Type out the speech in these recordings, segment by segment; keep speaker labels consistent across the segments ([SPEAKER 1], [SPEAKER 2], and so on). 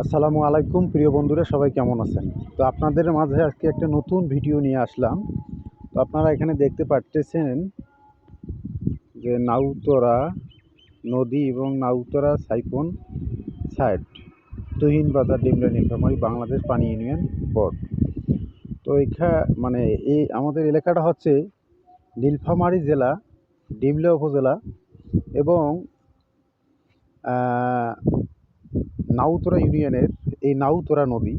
[SPEAKER 1] আসসালামু আলাইকুম প্রিয় বন্ধুরা, সবাই কেমন আছেন? তো আপনাদের মাঝে আজকে একটা নতুন ভিডিও নিয়ে আসলাম। তো আপনারা এখানে দেখতে পারতেছেন যে নাউতরা নদী এবং নাউতরা সাইফোন সাইট, তুহিন বাজার, ডিমলা, নীলফামারী, বাংলাদেশ পানি ইউনিয়ন বোর্ড। তো মানে এই আমাদের এলাকাটা হচ্ছে নীলফামারী জেলা, ডিমলা উপজেলা এবং নাউতরা ইউনিয়নের এই নাউতরা নদী।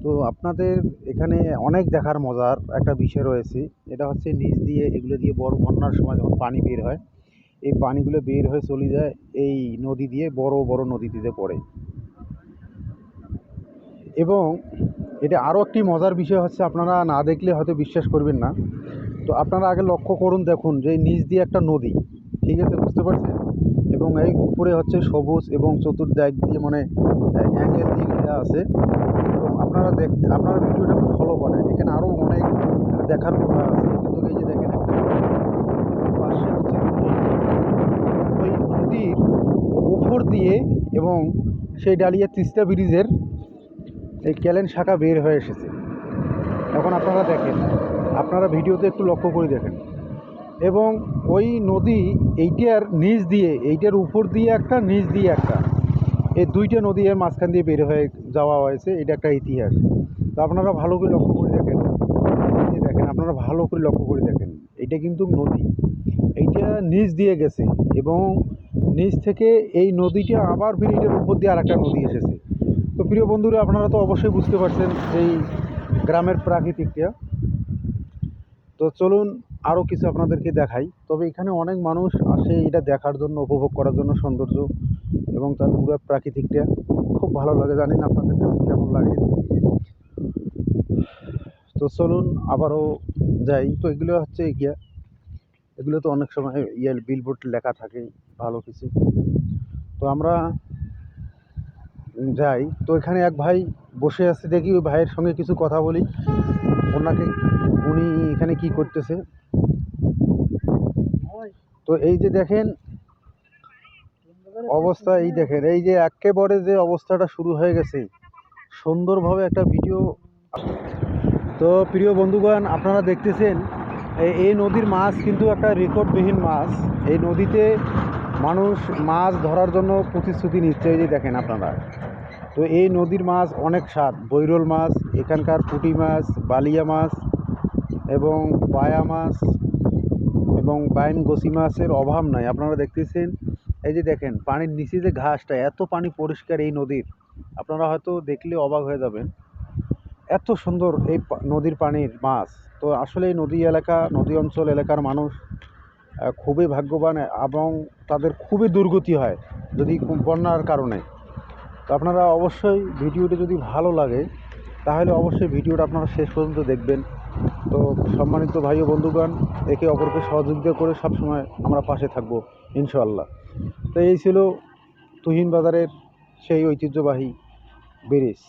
[SPEAKER 1] তো আপনাদের এখানে অনেক দেখার মজার একটা বিষয় রয়েছে। এটা হচ্ছে নিচ দিয়ে, এগুলো দিয়ে বড় বন্যার সময় যখন পানি বের হয়, এই পানিগুলো বের হয়ে চলে যায় এই নদী দিয়ে, বড় বড় নদীতে পড়ে। এবং এটা আরও একটি মজার বিষয় হচ্ছে, আপনারা না দেখলে হয়তো বিশ্বাস করবেন না। তো আপনারা আগে লক্ষ্য করুন, দেখুন যে নিচ দিয়ে একটা নদী, ঠিক আছে, বুঝতে পারছেন? এবং এই উপরে হচ্ছে সবুজ এবং চতুর্দিক দিয়ে মানে অ্যাঙ্গেল দিয়ে ঘেরা আছে। এবং আপনারা ভিডিওটা একটু ফলো করেন, এখানে আরও অনেক দেখার মতো আছে। কিন্তু এই যে দেখেন একটা পাশে হচ্ছে নদী, ওই নদীর উপর দিয়ে এবং সেই ডালিয়া তিস্তা ব্রিজের এই ক্যালেন শাখা বের হয়ে এসেছে। এখন আপনারা দেখেন, আপনারা ভিডিওতে একটু লক্ষ্য করে দেখেন। এবং ওই নদী এইটার নিচ দিয়ে, এইটার উপর দিয়ে একটা, নিচ দিয়ে একটা, এই দুইটা নদী এর মাঝখান দিয়ে বের হয়ে যাওয়া হয়েছে। এটা একটা ইতিহাস। তো আপনারা ভালো করে লক্ষ্য করে দেখেন, এই যে দেখেন, আপনারা ভালো করে লক্ষ্য করে দেখেন, এইটা কিন্তু নদী, এইটা নিচ দিয়ে গেছে এবং নিচ থেকে এই নদীটা আবার ফিরে এটার উপর দিয়ে আর একটা নদী এসেছে। তো প্রিয় বন্ধুরা, আপনারা তো অবশ্যই বুঝতে পারছেন এই গ্রামের প্রাকৃতিকটা। তো চলুন আরও কিছু আপনাদেরকে দেখাই। তবে এখানে অনেক মানুষ আসে এটা দেখার জন্য, উপভোগ করার জন্য সৌন্দর্য এবং তার পুরো প্রাকৃতিকটা খুব ভালো লাগে। জানি না আপনাদের কাছে কেমন লাগে। তো চলুন আবারও যাই। তো এগুলো হচ্ছে গিয়া, এগুলো তো অনেক সময় বিলবোর্ড লেখা থাকে ভালো কিছু। তো আমরা যাই। তো এখানে এক ভাই বসে আছে, দেখি ওই ভাইয়ের সঙ্গে কিছু কথা বলি। উনি এখানে কি করতেছে। তো এই যে দেখেন অবস্থা, এই দেখেন, এই যে একেবারে যে অবস্থাটা শুরু হয়ে গেছে, সুন্দরভাবে একটা ভিডিও। তো প্রিয় বন্ধুগণ, আপনারা দেখতেছেন এই নদীর মাছ কিন্তু একটা রেকর্ডবিহীন মাছ। এই নদীতে মানুষ মাছ ধরার জন্য প্রতিশ্রুতি নিচ্ছে। এই যে দেখেন আপনারা, তো এই নদীর মাছ অনেক স্বাদ। বৈরল মাছ, এখানকার পুঁটি মাছ, বালিয়া মাছ এবং পায়া মাছ এবং বাইন গোসি মাছের অভাব নাই। আপনারা দেখতেছেন, এই যে দেখেন পানির নিচে যে ঘাসটা, এত পানি পরিষ্কার এই নদীর, আপনারা হয়তো দেখলে অবাক হয়ে যাবেন, এত সুন্দর এই নদীর পানির মাছ। তো আসলে এই নদী এলাকা, নদী অঞ্চল এলাকার মানুষ খুবই ভাগ্যবান এবং তাদের খুবই দুর্গতি হয় যদি বন্যার কারণে। তো আপনারা অবশ্যই ভিডিওটি যদি ভালো লাগে তাহলে অবশ্যই ভিডিওটা আপনারা শেষ পর্যন্ত দেখবেন। তো সম্মানিত ভাই ও বন্ধুগণ, একে অপরকে সহযোগিতা করে সবসময় আমরা পাশে থাকবো ইনশাআল্লাহ। তো এই ছিল তুহিন বাজারের সেই ঐতিহ্যবাহী ব্রিজ।